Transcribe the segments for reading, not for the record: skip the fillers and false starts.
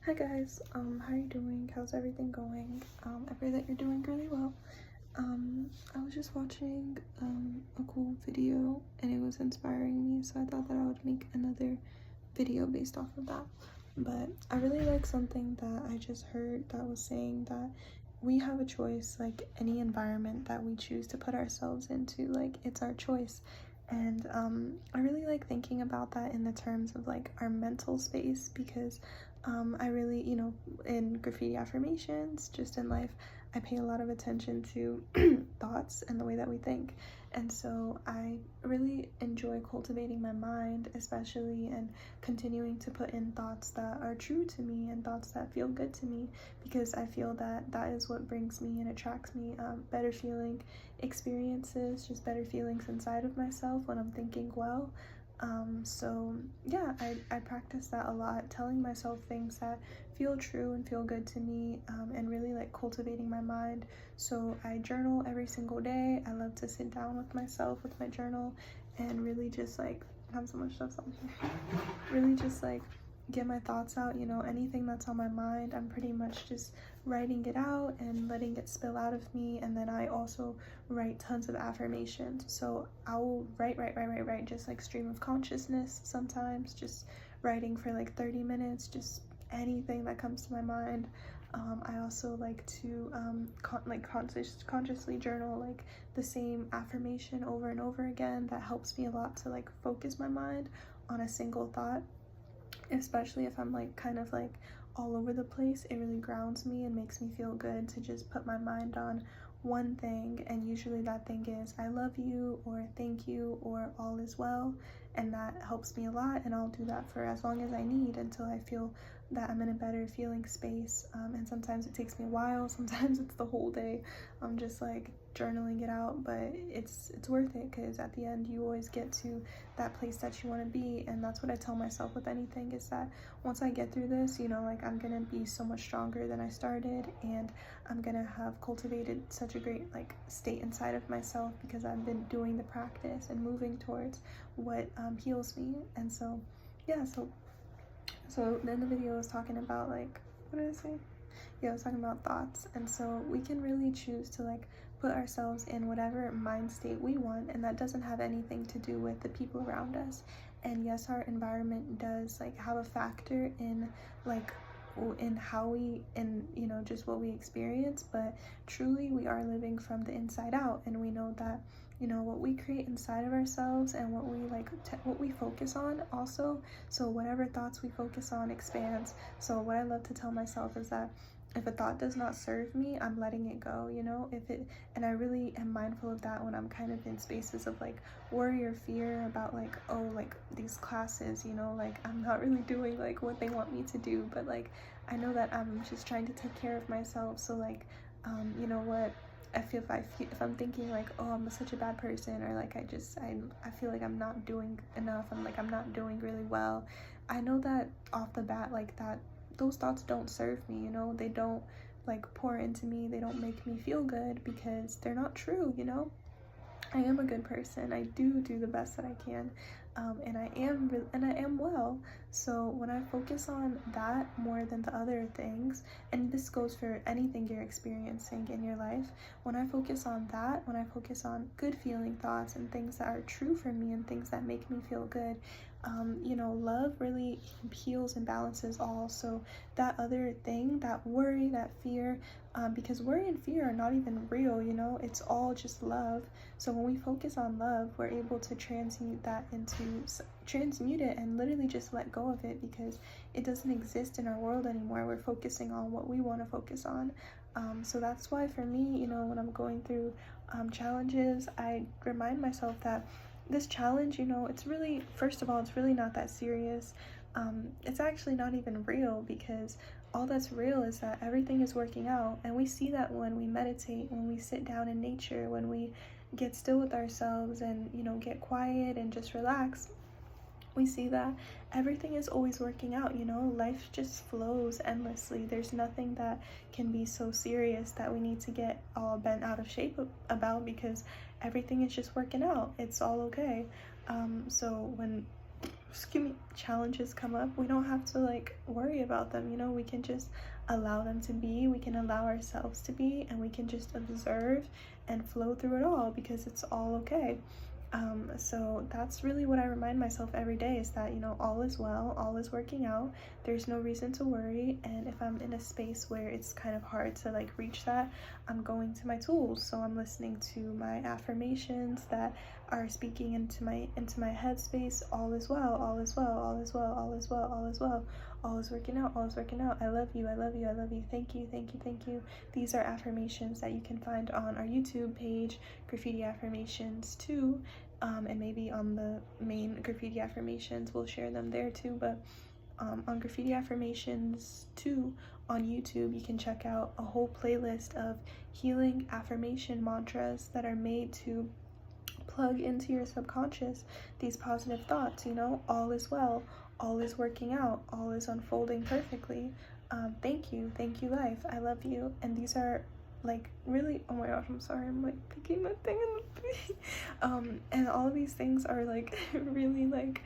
Hi guys, how are you doing? How's everything going? I pray that you're doing really well. I was just watching a cool video and it was inspiring me, so I thought that I would make another video based off of that. But I really like something that I just heard that was saying that we have a choice, like any environment that we choose to put ourselves into, like it's our choice. And I really like thinking about that in the terms of like our mental space, because I really, in graffiti affirmations, just in life, I pay a lot of attention to thoughts and the way that we think. And so I really enjoy cultivating my mind, especially, and continuing to put in thoughts that are true to me and thoughts that feel good to me, because I feel that that is what brings me and attracts me better feeling experiences, just better feelings inside of myself when I'm thinking well. So yeah, I practice that a lot, telling myself things that feel true and feel good to me, and really like cultivating my mind. So I journal every single day. I love to sit down with myself with my journal and really just like have so much stuff on here. Really just like get my thoughts out, anything that's on my mind. I'm pretty much just writing it out and letting it spill out of me. And then I also write tons of affirmations. So I'll write, just like stream of consciousness sometimes, just writing for like 30 minutes, just anything that comes to my mind. I also like to consciously journal like the same affirmation over and over again. That helps me a lot to like focus my mind on a single thought, especially if I'm like kind of like all over the place. It really grounds me and makes me feel good to just put my mind on one thing, and usually that thing is I love you or thank you or all is well, and that helps me a lot. And I'll do that for as long as I need until I feel that I'm in a better feeling space. And sometimes it takes me a while, sometimes it's the whole day. I'm just like journaling it out, but it's worth it, because at the end you always get to that place that you want to be. And that's what I tell myself with anything, is that once I get through this, like I'm gonna be so much stronger than I started, and I'm gonna have cultivated such a great like state inside of myself, because I've been doing the practice and moving towards what heals me. And so yeah, so then the video was talking about like, what did I say? Yeah, I was talking about thoughts. And so we can really choose to like put ourselves in whatever mind state we want, and that doesn't have anything to do with the people around us. And yes, our environment does like have a factor in like in how we, in just what we experience, but truly we are living from the inside out. And we know that what we create inside of ourselves and what we like what we focus on also. So whatever thoughts we focus on expands. So what I love to tell myself is that if a thought does not serve me, I'm letting it go, and I really am mindful of that when I'm kind of in spaces of like worry or fear about like, oh, like these classes, like I'm not really doing like what they want me to do, but like I know that I'm just trying to take care of myself. So like, you know what, if I'm thinking like, oh, I'm such a bad person, or like I feel like I'm not doing enough, I'm not doing really well, I know that off the bat, like that those thoughts don't serve me, they don't like pour into me, they don't make me feel good, because they're not true. I am a good person. I do the best that I can, and I am well. So when I focus on that more than the other things, and this goes for anything you're experiencing in your life, when I focus on that, when I focus on good feeling thoughts and things that are true for me and things that make me feel good, love really heals and balances all. So that other thing, that worry, that fear, because worry and fear are not even real, it's all just love. So when we focus on love, we're able to transmute it and literally just let go of it, because it doesn't exist in our world anymore. We're focusing on what we want to focus on. So that's why for me, when I'm going through challenges, I remind myself that this challenge, it's really, first of all, it's really not that serious. It's actually not even real, because all that's real is that everything is working out. And we see that when we meditate, when we sit down in nature, when we get still with ourselves and get quiet and just relax, we see that everything is always working out. Life just flows endlessly. There's nothing that can be so serious that we need to get all bent out of shape about, because everything is just working out. It's all okay. So when challenges come up, we don't have to like worry about them, you know. We can just allow them to be, we can allow ourselves to be, and we can just observe and flow through it all, because it's all okay. So that's really what I remind myself every day, is that, you know, all is well, all is working out, there's no reason to worry. And if I'm in a space where it's kind of hard to like reach that, I'm going to my tools. So I'm listening to my affirmations that are speaking into my headspace. All is well, all is well, all is well, all is well, all is well, all is working out, all is working out. I love you, I love you, I love you. Thank you, thank you, thank you. These are affirmations that you can find on our YouTube page, Graffiti Affirmations 2. And maybe on the main Graffiti Affirmations, we'll share them there too. But on Graffiti Affirmations 2 on YouTube, you can check out a whole playlist of healing affirmation mantras that are made to plug into your subconscious these positive thoughts, you know, all is well, all is working out, all is unfolding perfectly. Thank you, life, I love you. And these are like really, oh my gosh, I'm sorry, I'm like picking my thing in the and all of these things are like really like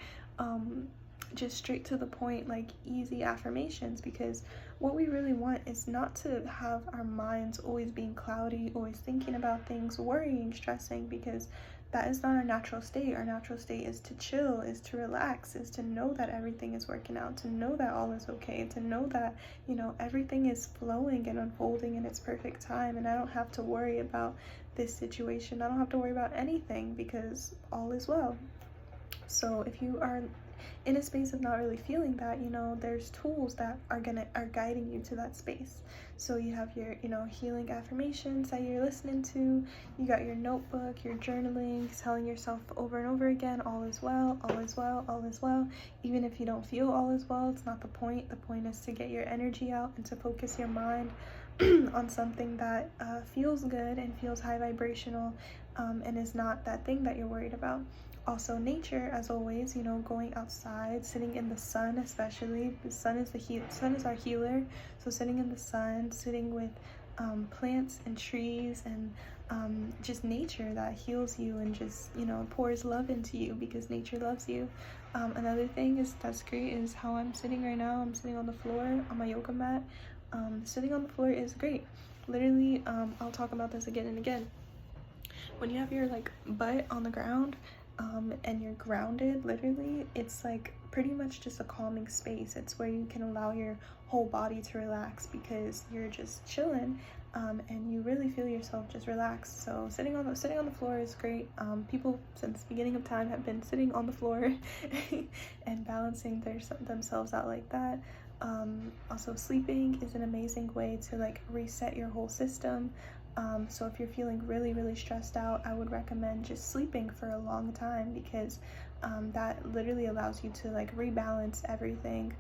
just straight to the point, like easy affirmations, because what we really want is not to have our minds always being cloudy, always thinking about things, worrying, stressing, because that is not our natural state. Our natural state is to chill, is to relax, is to know that everything is working out, to know that all is okay, to know that, you know, everything is flowing and unfolding in its perfect time, and I don't have to worry about this situation. I don't have to worry about anything, because all is well. So if you are in a space of not really feeling that, you know, there's tools that are guiding you to that space. So you have your, you know, healing affirmations that you're listening to, you got your notebook, your journaling, telling yourself over and over again, all is well, all is well, all is well. Even if you don't feel all is well, it's not the point. The point is to get your energy out and to focus your mind on something that feels good and feels high vibrational, and is not that thing that you're worried about. Also, nature, as always, you know, going outside, sitting in the sun, especially. The sun is sun is our healer. So sitting in the sun, sitting with plants and trees and just nature that heals you and just, you know, pours love into you, because nature loves you. Another thing that's great is how I'm sitting right now. I'm sitting on the floor on my yoga mat. Sitting on the floor is great. Literally, I'll talk about this again and again. When you have your like butt on the ground, and you're grounded, literally, it's like pretty much just a calming space. It's where you can allow your whole body to relax, because you're just chilling, and you really feel yourself just relax. So sitting on the floor is great. People since the beginning of time have been sitting on the floor and balancing themselves out like that. Also, sleeping is an amazing way to like reset your whole system. So if you're feeling really, really stressed out, I would recommend just sleeping for a long time, because that literally allows you to like rebalance everything.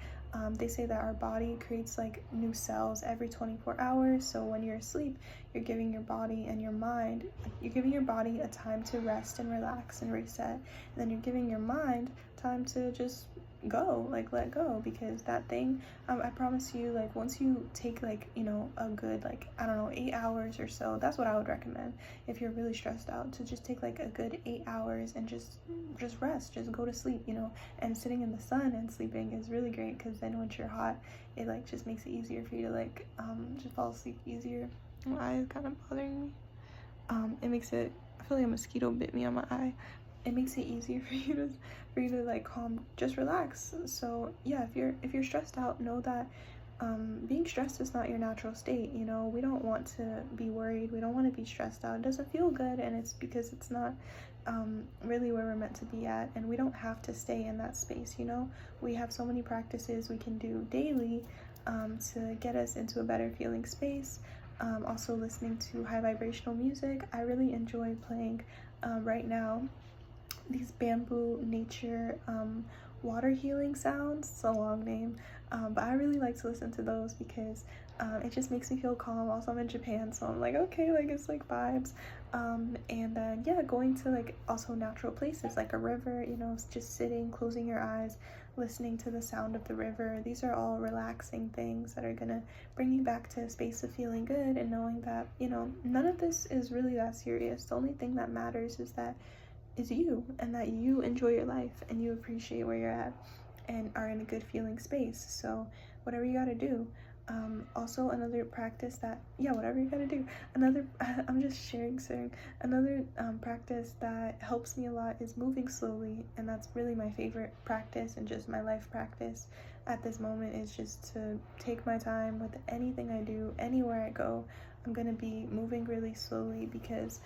They say that our body creates like new cells every 24 hours. So when you're asleep, you're giving your body and your mind, you're giving your body a time to rest and relax and reset. And then you're giving your mind time to just go, like let go, because that thing, I promise you, like once you take like, you know, a good like, I don't know, 8 hours or so, that's what I would recommend if you're really stressed out, to just take like a good 8 hours and just rest, just go to sleep, you know. And sitting in the sun and sleeping is really great, because then once you're hot, it like just makes it easier for you to like just fall asleep easier. My eye is kind of bothering me. It makes it, I feel like a mosquito bit me on my eye. It makes it easier for you to like calm, just relax. So yeah, if you're stressed out, know that being stressed is not your natural state. You know, we don't want to be worried, we don't want to be stressed out. It doesn't feel good, and it's because it's not really where we're meant to be at, and we don't have to stay in that space. You know, we have so many practices we can do daily to get us into a better feeling space. Also listening to high vibrational music. I really enjoy playing right now these bamboo nature water healing sounds. It's a long name, but I really like to listen to those, because it just makes me feel calm. Also, I'm in Japan, so I'm like, okay, like it's like vibes. And then yeah, going to like also natural places like a river, you know, just sitting, closing your eyes, listening to the sound of the river. These are all relaxing things that are gonna bring you back to a space of feeling good and knowing that, you know, none of this is really that serious. The only thing that matters is is you, and that you enjoy your life and you appreciate where you're at and are in a good feeling space. So whatever you got to do. Also another practice that, yeah, whatever you gotta do. Another, I'm just sharing, another practice that helps me a lot is moving slowly, and that's really my favorite practice and just my life practice at this moment, is just to take my time with anything I do, anywhere I go. I'm gonna be moving really slowly because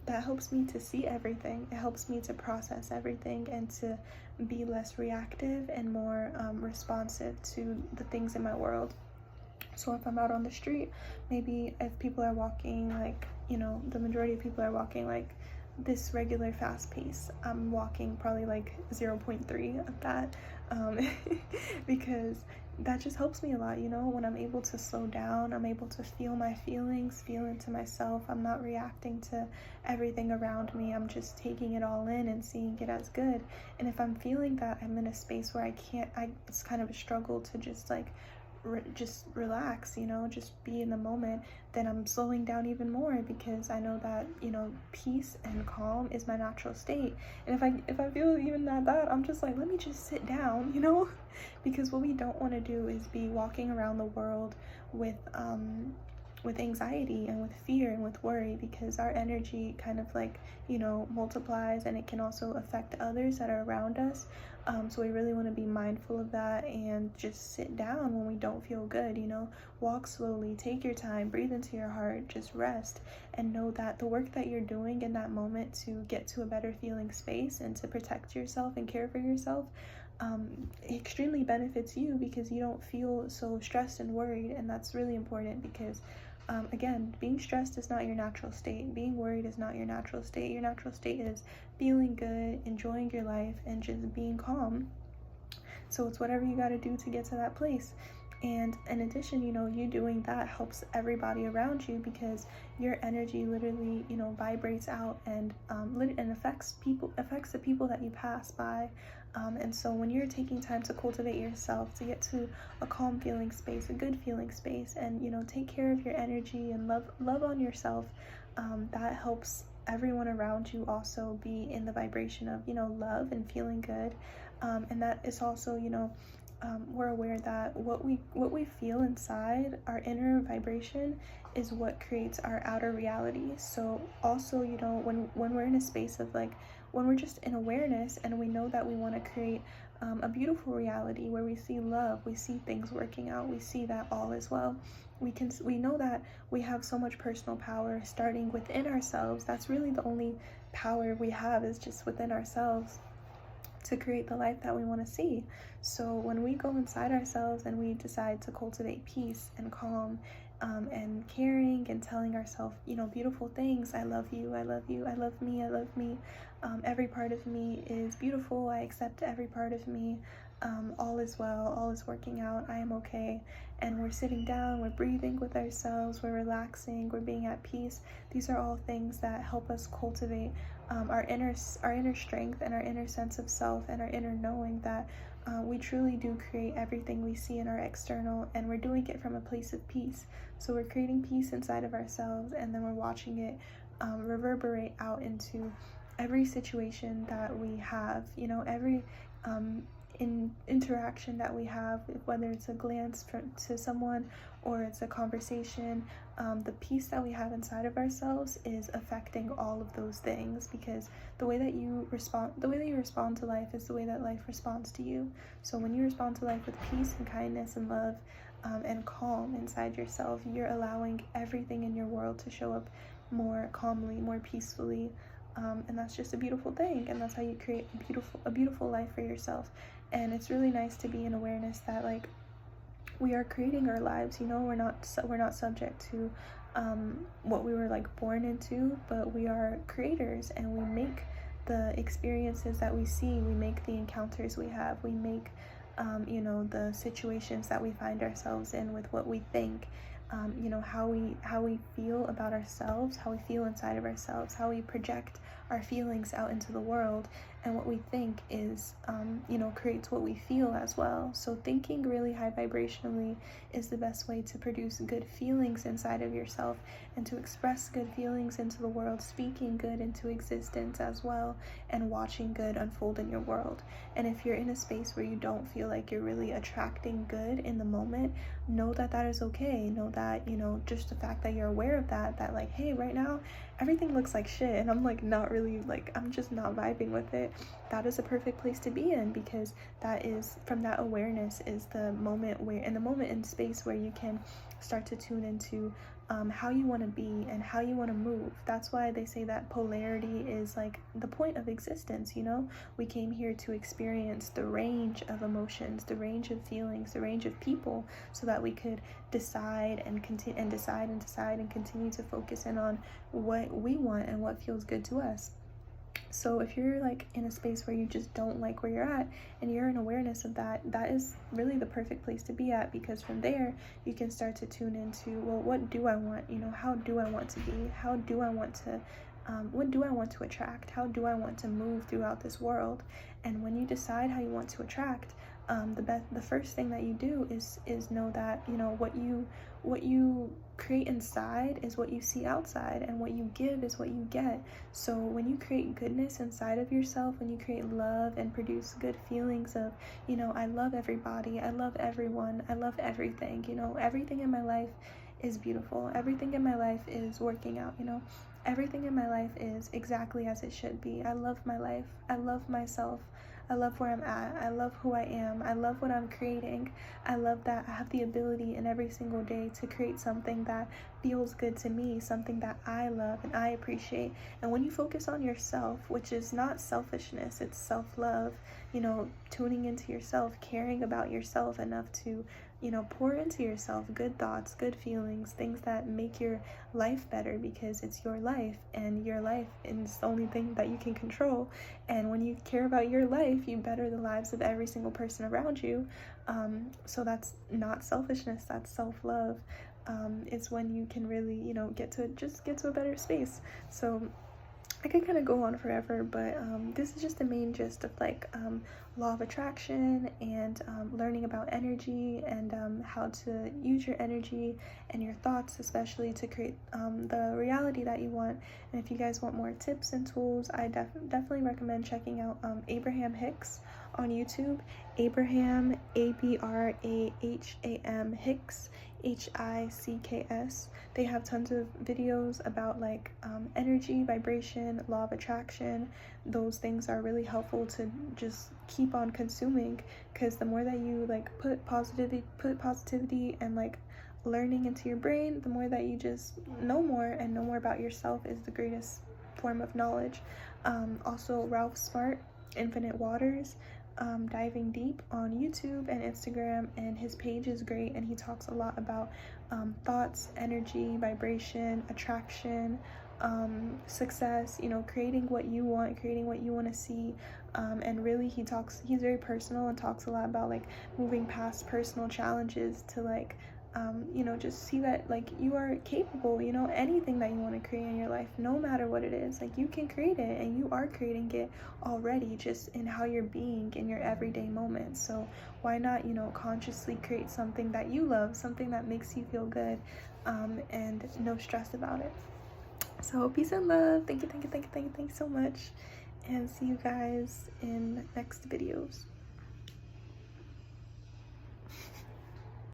that helps me to see everything. It helps me to process everything and to be less reactive and more responsive to the things in my world. So if I'm out on the street, maybe if people are walking, like, you know, the majority of people are walking like this regular fast pace, I'm walking probably like 0.3 of that, because that just helps me a lot, you know. When I'm able to slow down, I'm able to feel my feelings, feel into myself. I'm not reacting to everything around me. I'm just taking it all in and seeing it as good. And if I'm feeling that I'm in a space where it's kind of a struggle to just like just relax, you know, just be in the moment, then I'm slowing down even more, because I know that, you know, peace and calm is my natural state. And if I feel even that, I'm just like, let me just sit down, you know. Because what we don't want to do is be walking around the world with anxiety and with fear and with worry, because our energy kind of like, you know, multiplies, and it can also affect others that are around us. So we really want to be mindful of that and just sit down when we don't feel good, you know. Walk slowly, take your time, breathe into your heart, just rest, and know that the work that you're doing in that moment to get to a better feeling space and to protect yourself and care for yourself extremely benefits you, because you don't feel so stressed and worried. And that's really important, because again, being stressed is not your natural state. Being worried is not your natural state. Your natural state is feeling good, enjoying your life, and just being calm. So it's whatever you got to do to get to that place. And in addition, you know, you doing that helps everybody around you, because your energy literally, you know, vibrates out and affects the people that you pass by. And so when you're taking time to cultivate yourself, to get to a calm feeling space, a good feeling space, and, you know, take care of your energy and love on yourself, that helps everyone around you also be in the vibration of, you know, love and feeling good. And that is also, you know, we're aware that what we feel inside, our inner vibration, is what creates our outer reality. So also, you know, when we're in a space of like, when we're just in awareness and we know that we want to create a beautiful reality where we see love, we see things working out, we see that all is well, we know that we have so much personal power starting within ourselves. That's really the only power we have, is just within ourselves, to create the life that we want to see. So when we go inside ourselves and we decide to cultivate peace and calm, and caring, and telling ourselves, you know, beautiful things, I love you, I love you, I love me, I love me, every part of me is beautiful, I accept every part of me, all is well, all is working out, I am okay. And we're sitting down, we're breathing with ourselves, we're relaxing, we're being at peace. These are all things that help us cultivate our inner strength and our inner sense of self and our inner knowing that we truly do create everything we see in our external, and we're doing it from a place of peace. So we're creating peace inside of ourselves, and then we're watching it reverberate out into every situation that we have, you know, every interaction that we have, whether it's a glance to someone or it's a conversation. The peace that we have inside of ourselves is affecting all of those things, because the way that you respond to life is the way that life responds to you. So when you respond to life with peace and kindness and love, and calm inside yourself, you're allowing everything in your world to show up more calmly, more peacefully, and that's just a beautiful thing. And that's how you create a beautiful life for yourself. And it's really nice to be in awareness that, like, we are creating our lives, you know. We're not subject to what we were like born into, but we are creators, and we make the experiences that we see, we make the encounters we have, we make you know, the situations that we find ourselves in with what we think, you know, how we feel about ourselves, how we feel inside of ourselves, how we project our feelings out into the world, and what we think is, creates what we feel as well. So thinking really high vibrationally is the best way to produce good feelings inside of yourself and to express good feelings into the world, speaking good into existence as well, and watching good unfold in your world. And if you're in a space where you don't feel like you're really attracting good in the moment, know that that is okay. Know that, just the fact that you're aware of that like, hey, right now everything looks like shit and I'm like not really, like, I'm just not vibing with it. That is a perfect place to be in, because that is, from that awareness is the moment in space where you can start to tune into how you want to be and how you want to move. That's why they say that polarity is like the point of existence. We came here to experience the range of emotions, the range of feelings, the range of people, so that we could decide and continue and decide and continue to focus in on what we want and what feels good to us. So if you're like in a space where you just don't like where you're at and you're in awareness of that, that is really the perfect place to be at, because from there you can start to tune into, well, what do I want? How do I want to be? How do I want to what do I want to attract? How do I want to move throughout this world? And when you decide how you want to attract, the first thing that you do is know that what you create inside is what you see outside, and what you give is what you get. So when you create goodness inside of yourself, when you create love and produce good feelings of, I love everybody, I love everyone, I love everything, everything in my life is beautiful, everything in my life is working out, everything in my life is exactly as it should be. I love my life, I love myself, I love where I'm at, I love who I am, I love what I'm creating. I love that I have the ability in every single day to create something that feels good to me, something that I love and I appreciate. And when you focus on yourself, which is not selfishness, it's self-love, tuning into yourself, caring about yourself enough to pour into yourself good thoughts, good feelings, things that make your life better, because it's your life and your life is the only thing that you can control. And when you care about your life, you better the lives of every single person around you. So that's not selfishness, that's self-love. It's when you can really, get to a better space. So I could kind of go on forever, but this is just the main gist of law of attraction and learning about energy and how to use your energy and your thoughts especially to create the reality that you want. And if you guys want more tips and tools, I definitely recommend checking out Abraham Hicks on YouTube. Abraham, Abraham Hicks, Hicks. They have tons of videos about energy, vibration, law of attraction. Those things are really helpful to just keep on consuming, because the more that you put positivity and learning into your brain, the more that you just know more about yourself is the greatest form of knowledge. Also Ralph Smart, Infinite Waters, Diving Deep on YouTube and Instagram, and his page is great, and he talks a lot about thoughts, energy, vibration, attraction, success, creating what you want to see, and really he's very personal and talks a lot about moving past personal challenges to just see that you are capable, anything that you want to create in your life, no matter what it is, you can create it, and you are creating it already just in how you're being in your everyday moments. So why not, consciously create something that you love, something that makes you feel good, and no stress about it. So peace and love. Thank you so much, and see you guys in next videos.